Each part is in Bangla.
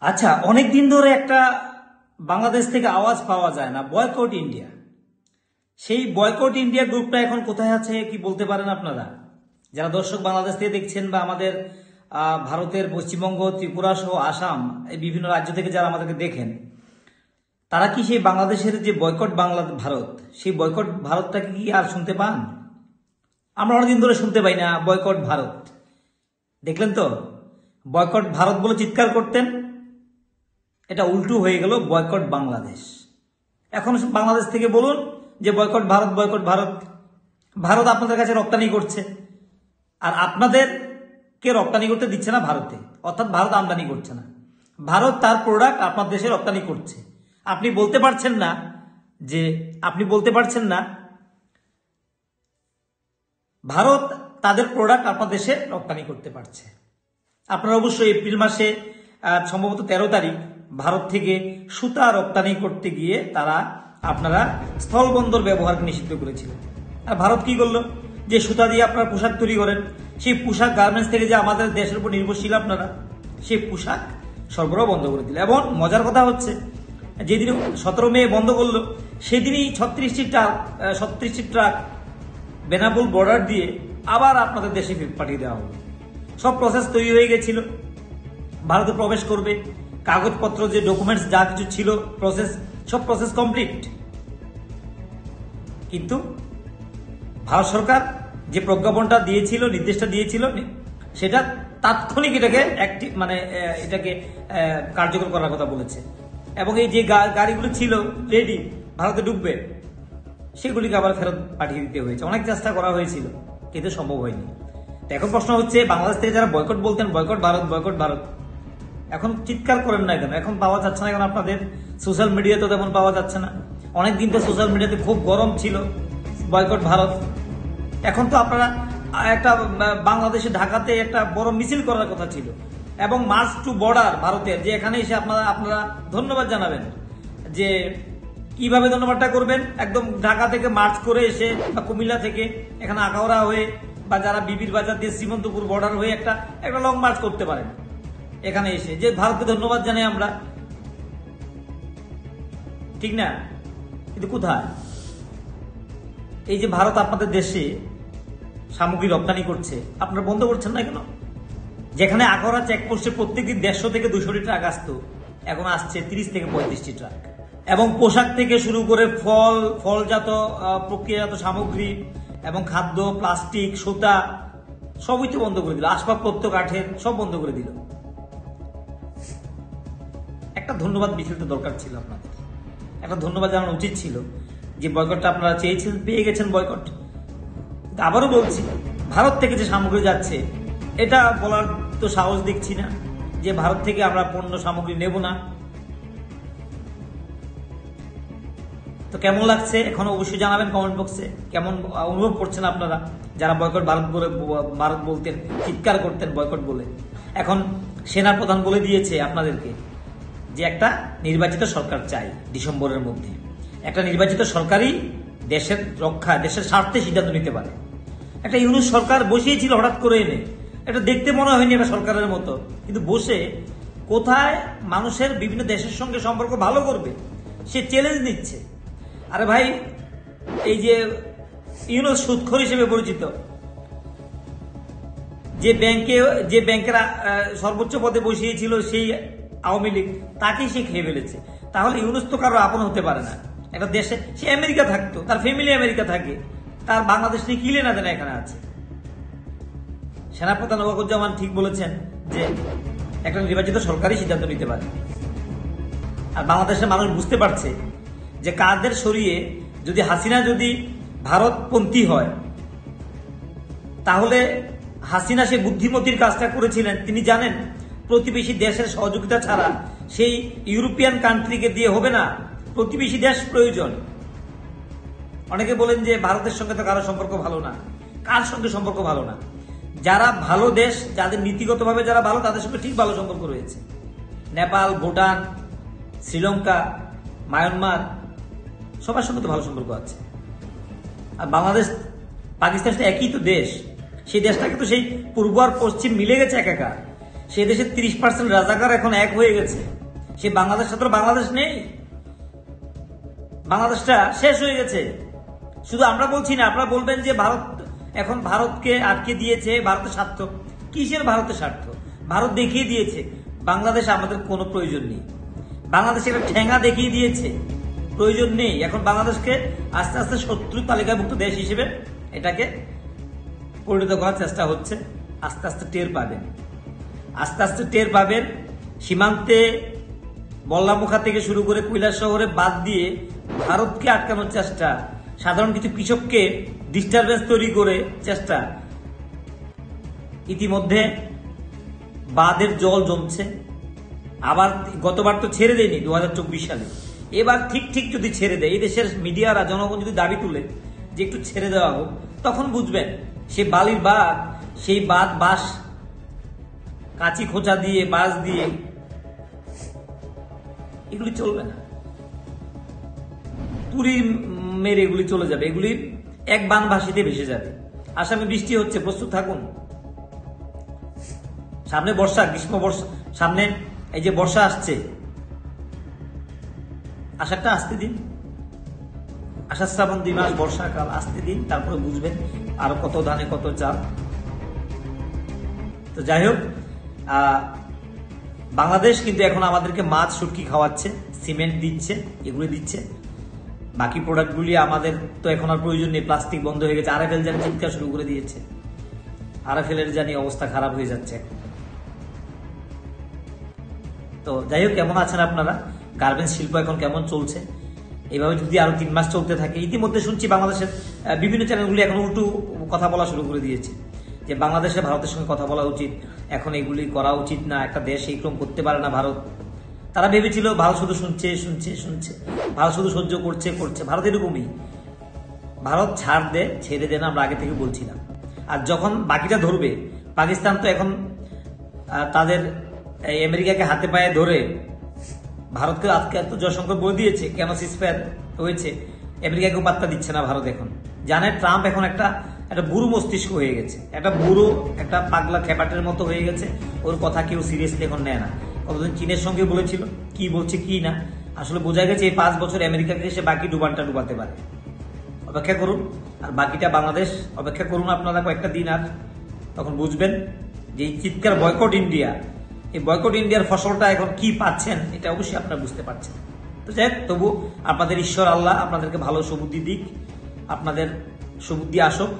আচ্ছা, অনেক দিন ধরে একটা বাংলাদেশ থেকে আওয়াজ পাওয়া যায় না, বয়কট ইন্ডিয়া। সেই বয়কট ইন্ডিয়া গ্রুপটা এখন কোথায় আছে কি বলতে পারেন আপনারা? যারা দর্শক বাংলাদেশ থেকে দেখছেন বা আমাদের ভারতের পশ্চিমবঙ্গ, ত্রিপুরা সহ আসাম, এই বিভিন্ন রাজ্য থেকে যারা আমাদেরকে দেখেন, তারা কি সেই বাংলাদেশের যে বয়কট ভারত, সেই বয়কট ভারতটাকে কি আর শুনতে পান? আমরা অনেকদিন ধরে শুনতে পাই না বয়কট ভারত। দেখলেন তো, বয়কট ভারত বলে চিৎকার করতেন, এটা উল্টো হয়ে গেল বয়কট বাংলাদেশ। এখন বাংলাদেশ থেকে বলুন যে বয়কট ভারত, বয়কট ভারত। ভারত আপনাদের কাছে রপ্তানি করছে, আর আপনাদেরকে রপ্তানি করতে দিচ্ছে না ভারতে, অর্থাৎ ভারত আমদানি করছে না। ভারত তার প্রোডাক্ট আপনার দেশে রপ্তানি করছে। আপনি বলতে পারছেন না ভারত তাদের প্রোডাক্ট আপনার দেশে রপ্তানি করতে পারছে। আপনারা অবশ্যই এপ্রিল মাসে সম্ভবত 13 তারিখ ভারত থেকে সুতা রপ্তানি করতে গিয়ে আপনারা স্থলবন্দর ব্যবহারকে নিষিদ্ধ করেছিলেন। আর ভারত কি করলো? যে সুতা দিয়ে আপনারা পোশাক তৈরি করেন, সেই পোশাক গার্মেন্টস থেকে যে আমাদের দেশের উপর নির্ভরশীল আপনারা, সেই পোশাক সরবরাহ বন্ধ করে দিল। এবং মজার কথা হচ্ছে, যেদিন 17 মে বন্ধ করলো, সেদিনই 36টি ট্রাক বেনাপোল বর্ডার দিয়ে আবার আপনাদের দেশে পাঠিয়ে দেওয়া হলো। সব প্রসেস তৈরি হয়ে গেছিল, ভারতে প্রবেশ করবে, কাগজপত্র যে ডকুমেন্টস যা কিছু ছিল, সব প্রসেস কমপ্লিট। কিন্তু ভারত সরকার যে প্রজ্ঞাপনটা দিয়েছিল, নির্দেশটা দিয়েছিল, সেটা তাৎক্ষণিক এটাকে কার্যকর করার কথা বলেছে। এবং এই যে গাড়িগুলো ছিল রেডি ভারতে ঢুকবে, সেগুলিকে আবার ফেরত পাঠিয়ে দিতে হয়েছে। অনেক চেষ্টা করা হয়েছিল, কিন্তু সম্ভব হয়নি। এখন প্রশ্ন হচ্ছে, বাংলাদেশ থেকে যারা বয়কট বলতেন, বয়কট ভারত, বয়কট ভারত, এখন চিৎকার করেন না কেন? এখন পাওয়া যাচ্ছে না কেন? আপনাদের সোশ্যাল মিডিয়াতে তেমন পাওয়া যাচ্ছে না। অনেকদিন তো সোশ্যাল মিডিয়াতে খুব গরম ছিল বয়কট ভারত। এখন তো আপনারা একটা বাংলাদেশে, ঢাকাতে একটা বড় মিছিল করার কথা ছিল, এবং মার্চ টু বর্ডার ভারতের, যে এখানে এসে আপনারা ধন্যবাদ জানাবেন। যে কিভাবে ধন্যবাদটা করবেন? একদম ঢাকা থেকে মার্চ করে এসে, বা কুমিল্লা থেকে এখানে আখাউড়া হয়ে, বা যারা বিবির বাজার দিয়ে শ্রীমন্তপুর বর্ডার হয়ে একটা লং মার্চ করতে পারেন এখানে এসে, যে ভারতকে ধন্যবাদ জানাই আমরা, ঠিক না? কিন্তু কোথায়? এই যে ভারত আপনাদের দেশে সামগ্রী রপ্তানি করছে, আপনারা বন্ধ করছেন না কেন? যেখানে আখাউড়া চেকপোস্টে প্রত্যেকদিন 150 থেকে 200টি ট্রাক আসতো, এখন আসছে 30 থেকে 35টি ট্রাক। এবং পোশাক থেকে শুরু করে ফলজাত প্রক্রিয়াজাত সামগ্রী এবং খাদ্য, প্লাস্টিক, সুতা, সবই তো বন্ধ করে দিল। আসবাবপত্র কাঠের সব বন্ধ করে দিল। একটা ধন্যবাদ মিছিল তো দরকার ছিল আপনাদের, একটা ধন্যবাদ জানানো উচিত ছিল যে বয়কটটা আপনারা চেয়েছিলেন, পেয়ে গেছেন বয়কট। আবারও বলছি, ভারত থেকে যে সামগ্রী যাচ্ছে, এটা বলার তো সাহস দেখছি না যে ভারত থেকে আমরা পণ্য সামগ্রী নেব না। তো কেমন লাগছে এখন অবশ্যই জানাবেন কমেন্ট বক্সে। কেমন অনুভব করছেন আপনারা যারা বয়কট ভারত বলতেন, চিৎকার করতেন বয়কট বলে? এখন সেনা প্রধান বলে দিয়েছে আপনাদেরকে যে একটা নির্বাচিত সরকার চাই ডিসেম্বরের মধ্যে। একটা নির্বাচিত সরকারই দেশের রক্ষা, দেশের স্বার্থে সিদ্ধান্ত নিতে পারে। একটা ইউনূস সরকার বসিয়েছিল হঠাৎ করে এনে, এটা দেখতে মনে হয়নি এটা সরকারের মতো, কিন্তু বসে কোথায় মানুষের বিভিন্ন দেশের সঙ্গে সম্পর্ক ভালো করবে সে চ্যালেঞ্জ নিচ্ছে। আরে ভাই, এই যে ইউনূস সুদখোর হিসেবে পরিচিত, যে ব্যাংকের সর্বোচ্চ পদে বসিয়েছিল সেই আওয়ামী লীগ, তাকেই সে খেয়ে ফেলেছে। তাহলে ইউনূস তো কারো আপন হতে পারে না। একটা দেশে সে আমেরিকা থাকতো, তার ফ্যামিলি আমেরিকা থাকে, তার বাংলাদেশ নিয়ে কি লেনা দেনা এখানে আছে? সেনাপ্রধান ওয়াকারুজ্জামান ঠিক বলেছেন যে একটা নির্বাচিত সরকারই সিদ্ধান্ত নিতে পারে। আর বাংলাদেশের মানুষ বুঝতে পারছে যে কাদের সরিয়ে, যদি হাসিনা যদি ভারতপন্থী হয়, তাহলে হাসিনা সে বুদ্ধিমতির কাজটা করেছিলেন। তিনি জানেন প্রতিবেশী দেশের সহযোগিতা ছাড়া সেই ইউরোপিয়ান কান্ট্রিকে দিয়ে হবে না, প্রতিবেশী দেশ প্রয়োজন। অনেকে বলেন যে ভারতের সঙ্গে তো কারো সম্পর্ক ভালো না। কার সঙ্গে সম্পর্ক ভালো না? যারা ভালো দেশ, যাদের নীতিগতভাবে যারা ভালো, তাদের সঙ্গে ঠিক ভালো সম্পর্ক রয়েছে। নেপাল, ভুটান, শ্রীলঙ্কা, মায়ানমার, সবার সঙ্গে তো ভালো সম্পর্ক আছে। আর বাংলাদেশ, পাকিস্তান একই তো দেশ। সেই দেশটাকে তো সেই পূর্ব আর পশ্চিম মিলে গেছে একাকার। সে দেশের 30% রাজাকার এখন এক হয়ে গেছে। সে বাংলাদেশ তো বাংলাদেশ নেই, বাংলাদেশটা শেষ হয়ে গেছে। শুধু আমরা বলছি না, আপনারা বলবেন যে ভারত এখন ভারতকে আটকে দিয়েছে, ভারতের স্বার্থ। কিসের ভারতের স্বার্থ? ভারত দেখিয়ে দিয়েছে বাংলাদেশ আমাদের কোনো প্রয়োজন নেই। বাংলাদেশ একটা ঠেঙ্গা দেখিয়ে দিয়েছে, প্রয়োজন নেই। এখন বাংলাদেশকে আস্তে আস্তে শত্রু তালিকাভুক্ত দেশ হিসেবে এটাকে পরিণত করার চেষ্টা হচ্ছে। আস্তে আস্তে টের পাবেন, আস্তে আস্তে টের পাবেন। সীমান্তে বল্লামুখা থেকে শুরু করে কৈলাস শহরে বাদ দিয়ে ভারতকে আটকানোর চেষ্টা, সাধারণ কিছু কৃষককে ডিস্টারবেন্স তৈরি করে চেষ্টা। ইতিমধ্যে বাঁধের জল জমছে, আবার গতবার তো ছেড়ে দেয়নি 2024 সালে, এবার ঠিক ঠিক যদি ছেড়ে দেয়, এই দেশের মিডিয়ারা জনগণ যদি দাবি তুলে যে একটু ছেড়ে দেওয়া হোক, তখন বুঝবেন সে বালির বাঁধ, সেই বাঁধ বাঁশ কাঁচি খোঁচা দিয়ে বাঁশ দিয়ে এগুলি চলবে না, তুরি মেরে এগুলি চলে যাবে, এগুলি এক বানভাসিতে ভেসে যাবে। আসামে বৃষ্টি হচ্ছে, প্রস্তুত থাকুন। সামনে বর্ষা, গ্রীষ্ম বর্ষা, সামনে এই যে বর্ষা আসছে, আষাঢ়টা আসতে দিন, আষাঢ় শ্রাবণ 2 মাস বর্ষাকাল আসতে দিন, তারপরে বুঝবেন আরো কত ধানে কত চাল। তো যাই হোক, বাংলাদেশ কিন্তু এখন আমাদেরকে মাছ শুটকি খাওয়াচ্ছে, সিমেন্ট দিচ্ছে, এগুলো দিচ্ছে। বাকি প্রোডাক্টগুলি আমাদের তো এখন আর প্রয়োজন নেই, প্লাস্টিক বন্ধ হয়ে গেছে। আরএফএল জানি চিৎকার শুরু করে দিয়েছে, আরএফএল এর জানি অবস্থা খারাপ হয়ে যাচ্ছে। তো যাই হোক, কেমন আছেন আপনারা? গার্মেন্টস শিল্প এখন কেমন চলছে? এইভাবে যদি আরো 3 মাস চলতে থাকে, ইতিমধ্যে শুনছি বাংলাদেশের বিভিন্ন চ্যানেলগুলি এখন উল্টো কথা বলা শুরু করে দিয়েছে যে বাংলাদেশে ভারতের সঙ্গে কথা বলা উচিত, এখন এগুলি করা উচিত না, একটা দেশ এই ক্রম করতে পারে না ভারত। তারা ভেবেছিল ভারত শুধু শুনছে শুনছে শুনছে, ভারত শুধু সহ্য করছে করছে। ভারত এরকমই, ভারত ছাড় দে ছেড়ে দে না, আমরা আগে থেকে বলছিলাম। আর যখন বাকিটা ধরবে, পাকিস্তান তো এখন তাদের আমেরিকাকে হাতে পায়ে ধরে ভারতকে আজকে এত জয়শঙ্কর বলে দিয়েছে, কেন সিজফায়ার হয়েছে, আমেরিকাকেও পাত্তা দিচ্ছে না ভারত। এখন জানে ট্রাম্প এখন একটা বুড়ো মস্তিষ্ক হয়ে গেছে, একটা বুড়ো, একটা পাগলা খেপাটের মতো হয়ে গেছে। ওর কথা কেউ সিরিয়াসলি এখন নেয় না। কতদিন চীনের সঙ্গে বলেছিল, কি বলছে কি না, আসলে বোঝা গেছে এই 5 বছর আমেরিকাকে সে বাকি ডুবানটা ডুবাতে পারে। অপেক্ষা করুন, আর বাকিটা বাংলাদেশ অপেক্ষা করুন আপনারা কয়েকটা দিন, আর তখন বুঝবেন যে এই চিৎকার বয়কট ইন্ডিয়া, এই বয়কট ইন্ডিয়ার ফসলটা এখন কি পাচ্ছেন, এটা অবশ্যই আপনারা বুঝতে পারছেন। তো যাই হোক, তবু আপনাদের ঈশ্বর আল্লাহ আপনাদেরকে ভালো সুবুদ্ধি দিক, আপনাদের সুবুদ্ধি আসুক,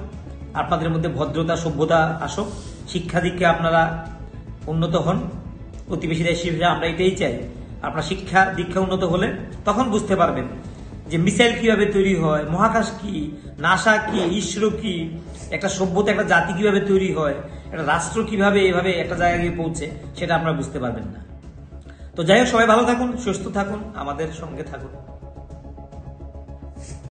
আপনাদের মধ্যে ভদ্রতা সভ্যতা আসুক, শিক্ষা দীক্ষা আপনারা উন্নত হন। প্রতিবেশী দেশ হিসেবে আমরা এটাই চাই। আপনার শিক্ষা দীক্ষা উন্নত হলে তখন বুঝতে পারবেন যে মিসাইল কিভাবে তৈরি হয়, মহাকাশ কি, নাসা কি, ইসরো কি, একটা সভ্যতা একটা জাতি কিভাবে তৈরি হয়, একটা রাষ্ট্র কিভাবে এভাবে একটা জায়গায় গিয়ে পৌঁছে, সেটা আপনারা বুঝতে পারবেন না। তো যাই হোক, সবাই ভালো থাকুন, সুস্থ থাকুন, আমাদের সঙ্গে থাকুন।